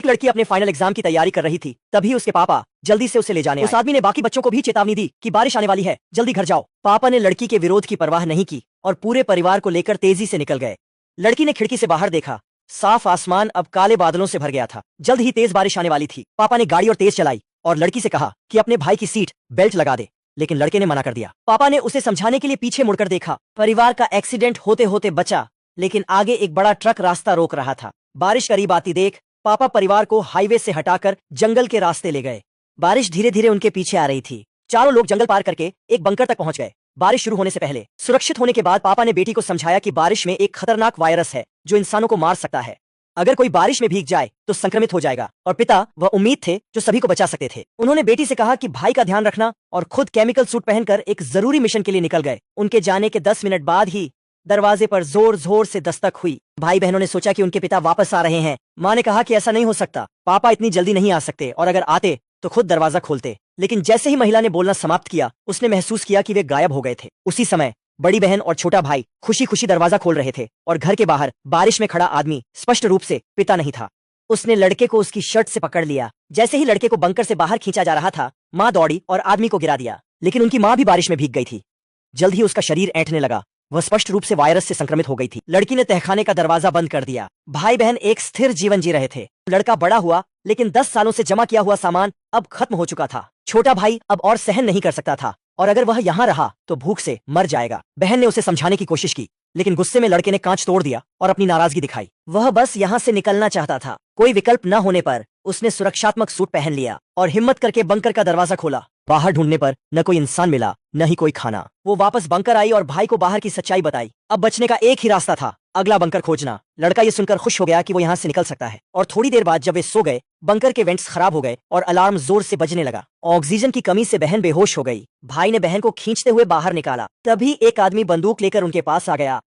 एक लड़की अपने फाइनल एग्जाम की तैयारी कर रही थी, तभी उसके पापा जल्दी से उसे ले जाने उस आदमी ने बाकी बच्चों को भी चेतावनी दी कि बारिश आने वाली है, जल्दी घर जाओ। पापा ने लड़की के विरोध की परवाह नहीं की और पूरे परिवार को लेकर तेजी से निकल गए। लड़की ने खिड़की से बाहर देखा, साफ आसमान अब काले बादलों से भर गया था। जल्द ही तेज बारिश आने वाली थी। पापा ने गाड़ी और तेज चलाई और लड़की से कहा कि अपने भाई की सीट बेल्ट लगा दे, लेकिन लड़के ने मना कर दिया। पापा ने उसे समझाने के लिए पीछे मुड़कर देखा। परिवार का एक्सीडेंट होते होते बचा, लेकिन आगे एक बड़ा ट्रक रास्ता रोक रहा था। बारिश करीब आती देख पापा परिवार को हाईवे से हटाकर जंगल के रास्ते ले गए। बारिश धीरे धीरे उनके पीछे आ रही थी। चारों लोग जंगल पार करके एक बंकर तक पहुंच गए। बारिश शुरू होने से पहले सुरक्षित होने के बाद पापा ने बेटी को समझाया कि बारिश में एक खतरनाक वायरस है जो इंसानों को मार सकता है। अगर कोई बारिश में भीग जाए तो संक्रमित हो जाएगा। और पिता वह उम्मीद थे जो सभी को बचा सकते थे। उन्होंने बेटी से कहा कि भाई का ध्यान रखना और खुद केमिकल सूट पहनकर एक जरूरी मिशन के लिए निकल गए। उनके जाने के 10 मिनट बाद ही दरवाजे पर जोर जोर से दस्तक हुई। भाई बहनों ने सोचा कि उनके पिता वापस आ रहे हैं। माँ ने कहा कि ऐसा नहीं हो सकता, पापा इतनी जल्दी नहीं आ सकते, और अगर आते तो खुद दरवाजा खोलते। लेकिन जैसे ही महिला ने बोलना समाप्त किया, उसने महसूस किया कि वे गायब हो गए थे। उसी समय बड़ी बहन और छोटा भाई खुशी खुशी दरवाजा खोल रहे थे और घर के बाहर बारिश में खड़ा आदमी स्पष्ट रूप से पिता नहीं था। उसने लड़के को उसकी शर्ट से पकड़ लिया। जैसे ही लड़के को बंकर से बाहर खींचा जा रहा था, माँ दौड़ी और आदमी को गिरा दिया, लेकिन उनकी माँ भी बारिश में भीग गई थी। जल्द ही उसका शरीर ऐंठने लगा। वह स्पष्ट रूप से वायरस से संक्रमित हो गई थी। लड़की ने तहखाने का दरवाजा बंद कर दिया। भाई बहन एक स्थिर जीवन जी रहे थे। लड़का बड़ा हुआ, लेकिन 10 सालों से जमा किया हुआ सामान अब खत्म हो चुका था। छोटा भाई अब और सहन नहीं कर सकता था, और अगर वह यहाँ रहा तो भूख से मर जाएगा। बहन ने उसे समझाने की कोशिश की, लेकिन गुस्से में लड़के ने कांच तोड़ दिया और अपनी नाराजगी दिखाई। वह बस यहाँ से निकलना चाहता था। कोई विकल्प न होने पर उसने सुरक्षात्मक सूट पहन लिया और हिम्मत करके बंकर का दरवाजा खोला। बाहर ढूंढने पर न कोई इंसान मिला, न ही कोई खाना। वो वापस बंकर आई और भाई को बाहर की सच्चाई बताई। अब बचने का एक ही रास्ता था, अगला बंकर खोजना। लड़का ये सुनकर खुश हो गया कि वो यहाँ से निकल सकता है। और थोड़ी देर बाद जब वे सो गए, बंकर के वेंट्स खराब हो गए और अलार्म जोर से बजने लगा। ऑक्सीजन की कमी से बहन बेहोश हो गई। भाई ने बहन को खींचते हुए बाहर निकाला। तभी एक आदमी बंदूक लेकर उनके पास आ गया